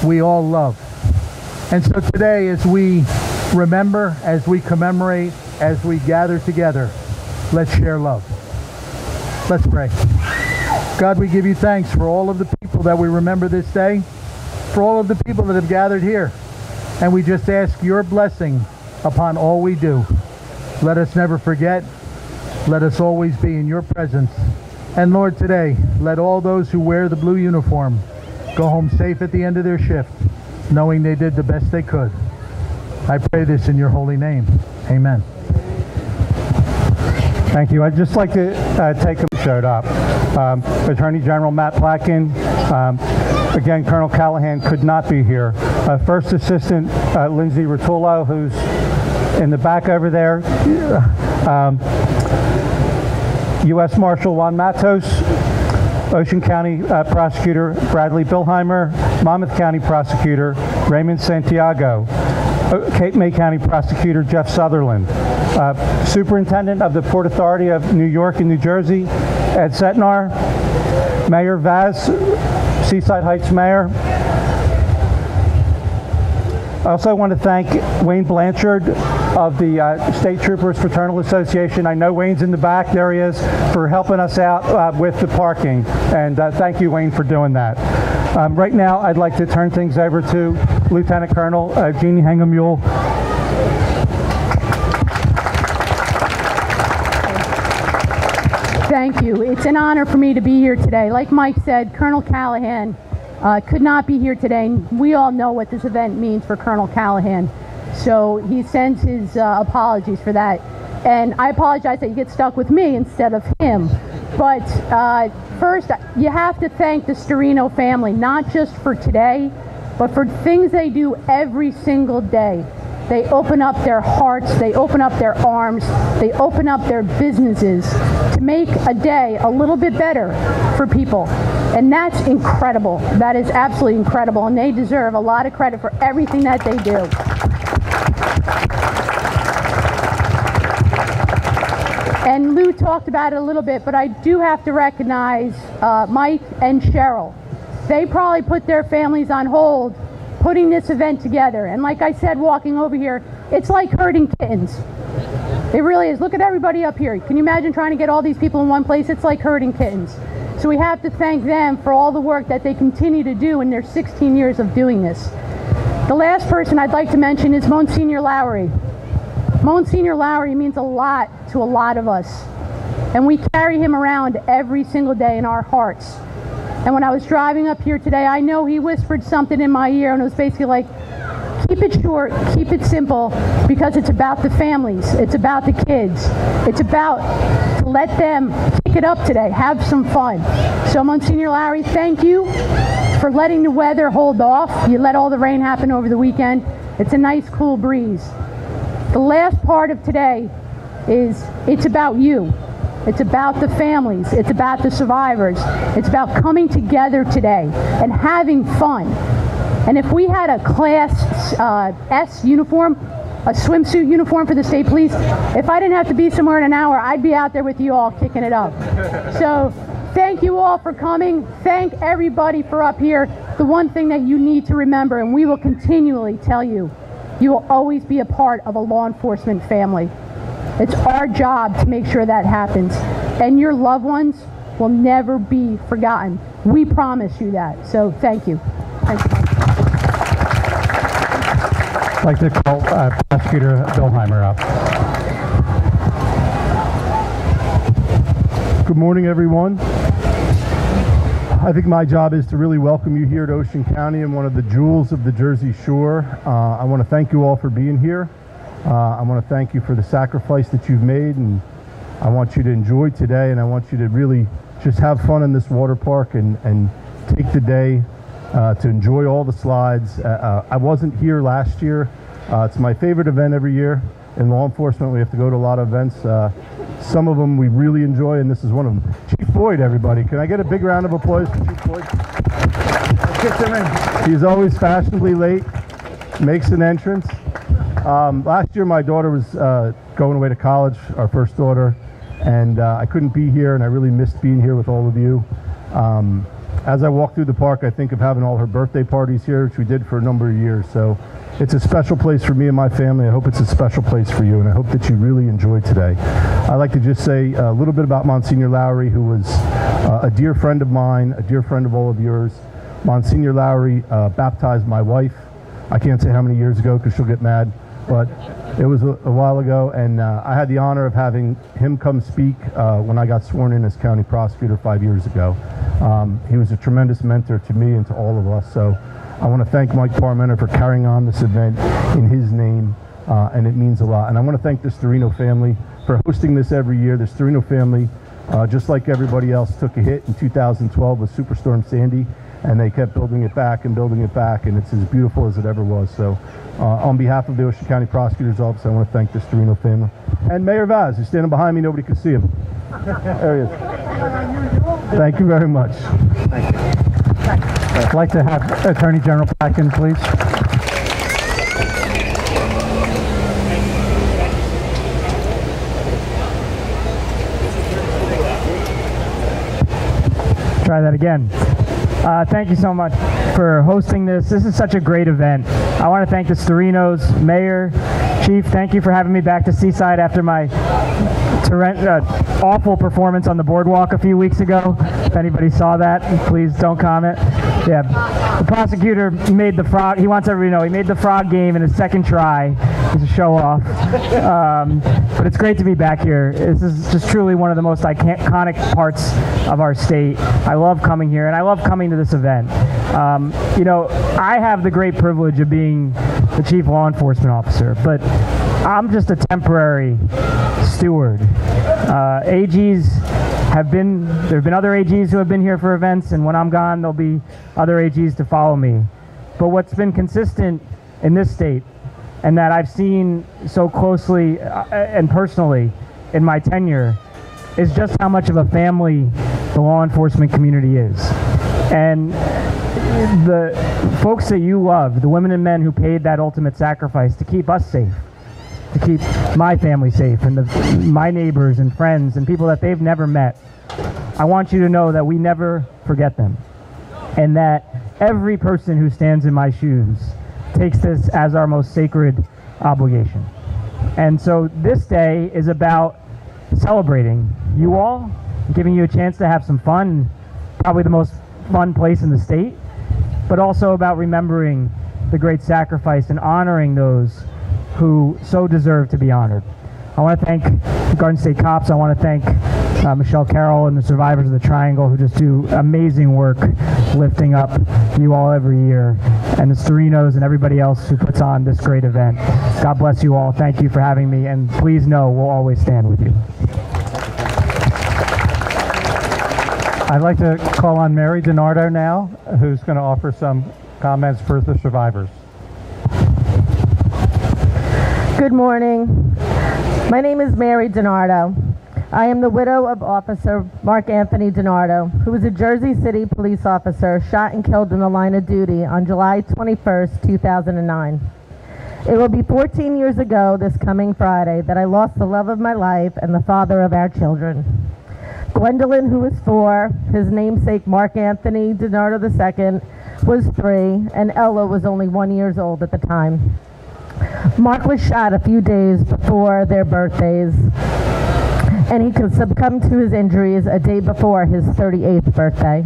we all love. And so today, as we remember, as we commemorate, as we gather together, let's share love. Let's pray. God, we give you thanks for all of the people that we remember this day, for all of the people that have gathered here. And we just ask your blessing upon all we do. Let us never forget. Let us always be in your presence. And Lord, today, let all those who wear the blue uniform go home safe at the end of their shift, knowing they did the best they could. I pray this in your holy name. Amen. Thank you. I'd just like to take a showed up. Attorney General Matt Platkin, again, Colonel Callahan could not be here. First Assistant Lindsay Rotullo, who's in the back over there. U.S. Marshal Juan Matos, Ocean County Prosecutor Bradley Bilheimer, Monmouth County Prosecutor Raymond Santiago, Cape May County Prosecutor Jeff Sutherland, Superintendent of the Port Authority of New York and New Jersey, Ed Setnar, Mayor Vaz, Seaside Heights Mayor. I also want to thank Wayne Blanchard of the State Troopers Fraternal Association. I know Wayne's in the back, there he is, for helping us out with the parking. And thank you, Wayne, for doing that. Right now, I'd like to turn things over to Lieutenant Colonel Jeannie Hengemule. Thank you. It's an honor for me to be here today. Like Mike said, Colonel Callahan could not be here today. We all know what this event means for Colonel Callahan. So he sends his apologies for that. And I apologize that you get stuck with me instead of him. But first, you have to thank the Storino family, not just for today, but for things they do every single day. They open up their hearts, they open up their arms, they open up their businesses to make a day a little bit better for people. And that's incredible. That is absolutely incredible. And they deserve a lot of credit for everything that they do. And Lou talked about it a little bit, but I do have to recognize Mike and Cheryl. They probably put their families on hold putting this event together. And like I said, walking over here, it's like herding kittens. It really is. Look at everybody up here. Can you imagine trying to get all these people in one place? It's like herding kittens. So we have to thank them for all the work that they continue to do in their 16 years of doing this. The last person I'd like to mention is Monsignor Lowery. Monsignor Lowery means a lot to a lot of us. And we carry him around every single day in our hearts. And when I was driving up here today, I know he whispered something in my ear, and it was basically like, keep it short, keep it simple, because it's about the families, it's about the kids, it's about to let them kick it up today, have some fun. So Monsignor Lowery, thank you for letting the weather hold off. You let all the rain happen over the weekend. It's a nice cool breeze. The last part of today is it's about you. It's about the families. It's about the survivors. It's about coming together today and having fun. And if we had a Class S uniform, a swimsuit uniform for the state police, if I didn't have to be somewhere in an hour, I'd be out there with you all kicking it up. So thank you all for coming. Thank everybody for up here. The one thing that you need to remember, and we will continually tell you, you will always be a part of a law enforcement family. It's our job to make sure that happens. And your loved ones will never be forgotten. We promise you that. So thank you. Thank you. I'd like to call Prosecutor Bilheimer up. Good morning, everyone. I think my job is to really welcome you here to Ocean County and one of the jewels of the Jersey Shore. I want to thank you all for being here. I want to thank you for the sacrifice that you've made, and I want you to enjoy today, and I want you to really just have fun in this water park and take the day to enjoy all the slides. I wasn't here last year. It's my favorite event every year. In law enforcement, we have to go to a lot of events. Some of them we really enjoy, and this is one of them. Chief Boyd, everybody. Can I get a big round of applause for Chief Boyd? Let's get him in. He's always fashionably late, makes an entrance. Last year my daughter was going away to college, our first daughter, and I couldn't be here, and I really missed being here with all of you. as I walk through the park, I think of having all her birthday parties here, which we did for a number of years. So it's a special place for me and my family. I hope it's a special place for you, and I hope that you really enjoyed today. I'd like to just say a little bit about Monsignor Lowery, who was a dear friend of mine, a dear friend of all of yours. Monsignor Lowery baptized my wife. I can't say how many years ago because she'll get mad, but it was a while ago, and I had the honor of having him come speak when I got sworn in as county prosecutor 5 years ago. He was a tremendous mentor to me and to all of us, so I want to thank Mike Parmenter for carrying on this event in his name, and it means a lot. And I want to thank the Storino family for hosting this every year. The Storino family, just like everybody else, took a hit in 2012 with Superstorm Sandy, and they kept building it back, and it's as beautiful as it ever was. So on behalf of the Ocean County Prosecutor's Office, I want to thank the Storino family. And Mayor Vaz, who's standing behind me, nobody can see him. There he is. Thank you very much. Thank you. I'd like to have Attorney General back in, please. Try that again. Thank you so much for hosting this. This is such a great event. I want to thank the Storinos, Mayor, Chief. Thank you for having me back to Seaside after my awful performance on the boardwalk a few weeks ago. If anybody saw that, please don't comment. Yeah, the prosecutor made the frog. He wants everybody to know he made the frog game in his second try. He's a show off. But it's great to be back here. This is just truly one of the most iconic parts of our state. I love coming here, and I love coming to this event. You know, I have the great privilege of being the chief law enforcement officer, but I'm just a temporary steward. AGs there have been other AGs who have been here for events, and when I'm gone, there'll be other AGs to follow me. But what's been consistent in this state, and that I've seen so closely and personally in my tenure, is just how much of a family the law enforcement community is. And the folks that you love, the women and men who paid that ultimate sacrifice to keep us safe, to keep my family safe, and my neighbors and friends and people that they've never met, I want you to know that we never forget them, and that every person who stands in my shoes takes this as our most sacred obligation. And so this day is about celebrating you all, giving you a chance to have some fun, probably the most fun place in the state, but also about remembering the great sacrifice and honoring those who so deserve to be honored. I want to thank the Garden State Cops. I want to thank Michelle Carroll and the survivors of the Triangle, who just do amazing work lifting up you all every year, and the Storinos and everybody else who puts on this great event. God bless you all. Thank you for having me, and please know we'll always stand with you. I'd like to call on Mary DiNardo now, who's going to offer some comments for the survivors. Good morning. My name is Mary DiNardo. I am the widow of Officer Mark Anthony DiNardo, who was a Jersey City police officer shot and killed in the line of duty on July 21st, 2009. It will be 14 years ago this coming Friday that I lost the love of my life and the father of our children. Gwendolyn, who was 4, his namesake Mark Anthony DiNardo II was 3, and Ella was only 1 year old at the time. Mark was shot a few days before their birthdays, and he could succumb to his injuries a day before his 38th birthday.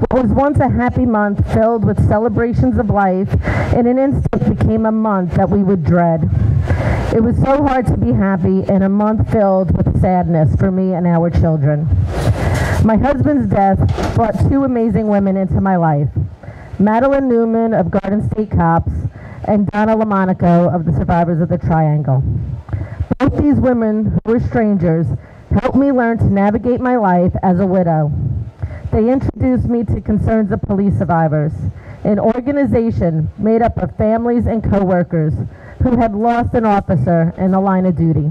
What was once a happy month filled with celebrations of life, in an instant became a month that we would dread. It was so hard to be happy in a month filled with sadness for me and our children. My husband's death brought 2 amazing women into my life, Madeline Newman of Garden State Cops and Donna LaMonaco of the Survivors of the Triangle. Both these women, who were strangers, helped me learn to navigate my life as a widow. They introduced me to Concerns of Police Survivors, an organization made up of families and co-workers who had lost an officer in the line of duty.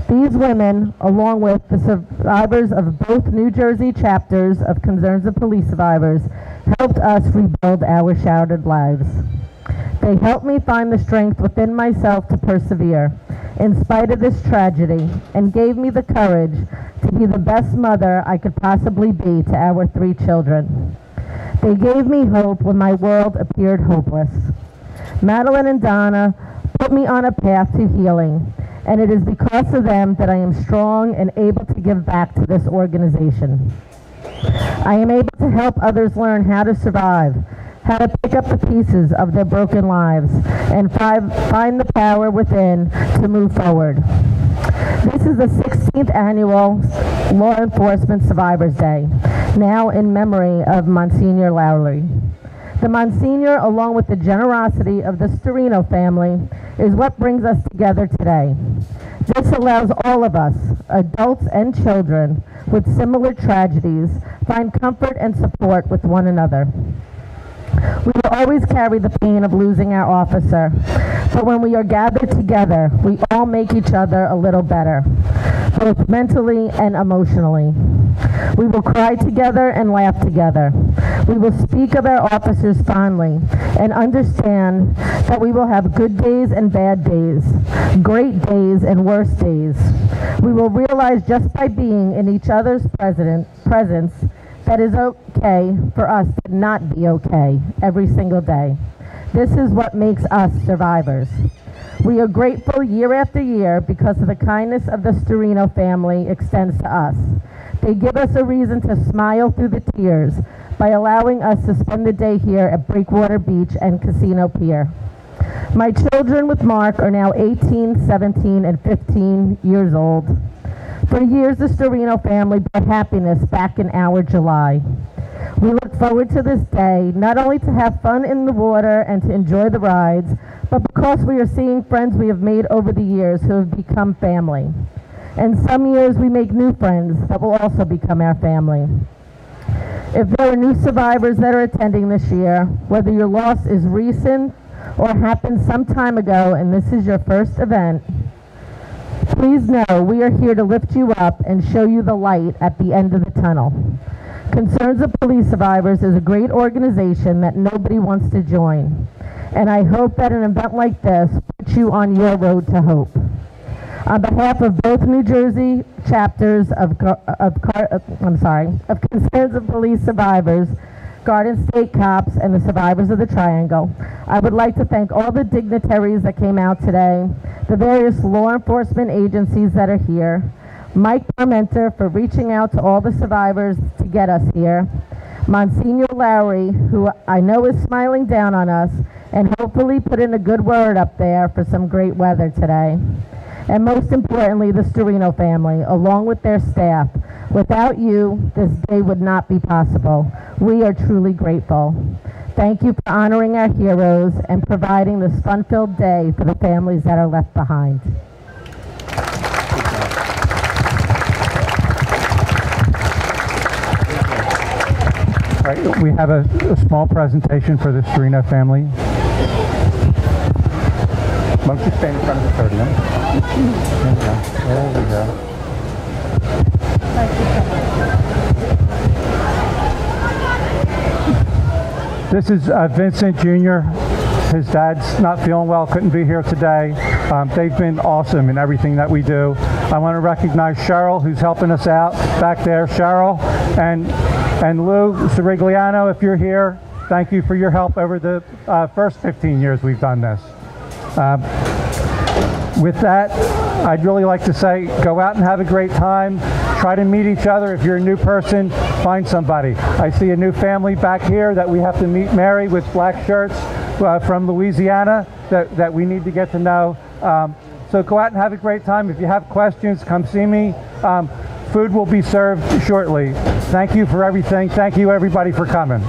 These women, along with the survivors of both New Jersey chapters of Concerns of Police Survivors, helped us rebuild our shattered lives. They helped me find the strength within myself to persevere in spite of this tragedy, and gave me the courage to be the best mother I could possibly be to our 3 children. They gave me hope when my world appeared hopeless. Madeline and Donna put me on a path to healing, and it is because of them that I am strong and able to give back to this organization. I am able to help others learn how to survive, how to pick up the pieces of their broken lives, and find the power within to move forward. This is the 16th annual Law Enforcement Survivors Day, now in memory of Monsignor Lowery. The Monsignor, along with the generosity of the Storino family, is what brings us together today. This allows all of us, adults and children, with similar tragedies, find comfort and support with one another. We will always carry the pain of losing our officer, but when we are gathered together, we all make each other a little better, both mentally and emotionally. We will cry together and laugh together. We will speak of our officers fondly and understand that we will have good days and bad days, great days and worse days. We will realize just by being in each other's presence that is okay for us to not be okay every single day. This is what makes us survivors. We are grateful year after year because of the kindness of the Storino family extends to us. They give us a reason to smile through the tears by allowing us to spend the day here at Breakwater Beach and Casino Pier. My children with Mark are now 18, 17, and 15 years old. For years, the Storino family brought happiness back in our July. We look forward to this day, not only to have fun in the water and to enjoy the rides, but because we are seeing friends we have made over the years who have become family. And some years we make new friends that will also become our family. If there are new survivors that are attending this year, whether your loss is recent or happened some time ago and this is your first event, please know we are here to lift you up and show you the light at the end of the tunnel. Concerns of Police Survivors is a great organization that nobody wants to join, and I hope that an event like this puts you on your road to hope. On behalf of both New Jersey chapters of Concerns of Police Survivors, Garden State Cops, and the survivors of the Triangle, I would like to thank all the dignitaries that came out today, the various law enforcement agencies that are here, Mike Parmenter for reaching out to all the survivors to get us here, Monsignor Lowery, who I know is smiling down on us, and hopefully put in a good word up there for some great weather today. And most importantly, the Storino family, along with their staff. Without you, this day would not be possible. We are truly grateful. Thank you for honoring our heroes and providing this fun-filled day for the families that are left behind. All right, we have a small presentation for the Storino family. Why don't you stand in front of the podium? There we go. This is Vincent Jr. His dad's not feeling well, couldn't be here today. They've been awesome in everything that we do. I want to recognize Cheryl, who's helping us out back there. Cheryl and Lou Sirigliano, if you're here, thank you for your help over the first 15 years we've done this. With that, I'd really like to say, go out and have a great time. Try to meet each other. If you're a new person, find somebody. I see a new family back here that we have to meet, Mary, with black shirts from Louisiana that we need to get to know. So go out and have a great time. If you have questions, come see me. Food will be served shortly. Thank you for everything. Thank you, everybody, for coming.